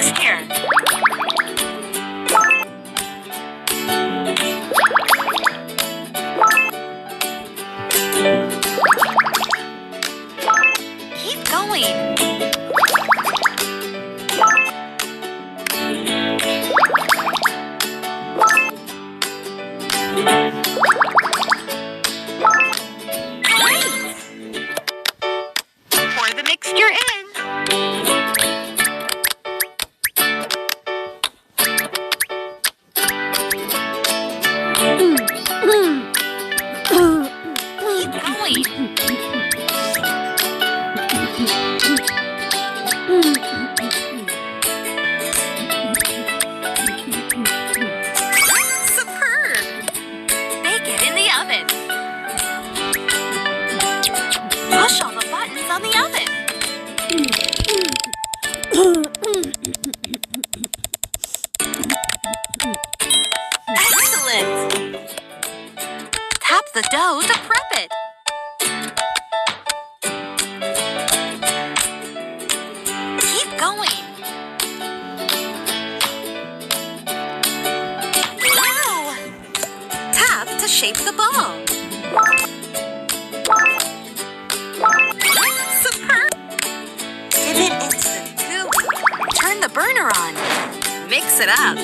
mixture. Keep going. Pour the mixture in. Keep going. Superb! Bake it in the oven. Push all the buttons on the oven. Excellent! Tap the dough to prep it. Keep going. Wow! Tap to shape the ball. Superb! Dip it into the tube. Turn the burner on. Mix it up.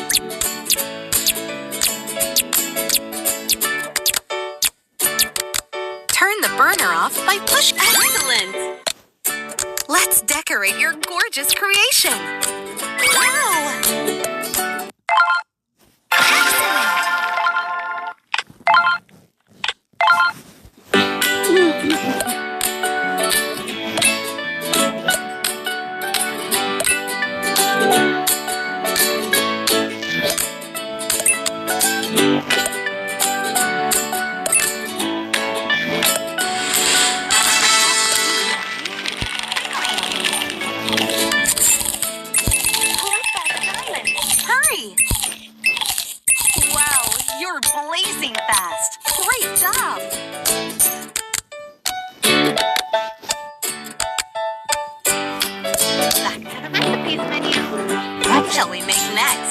Turn the burner off by push. Excellent! Let's decorate your gorgeous creation. Wow! Hurry! Wow, you're blazing fast. Great job! Back to the recipes menu. What shall we make next?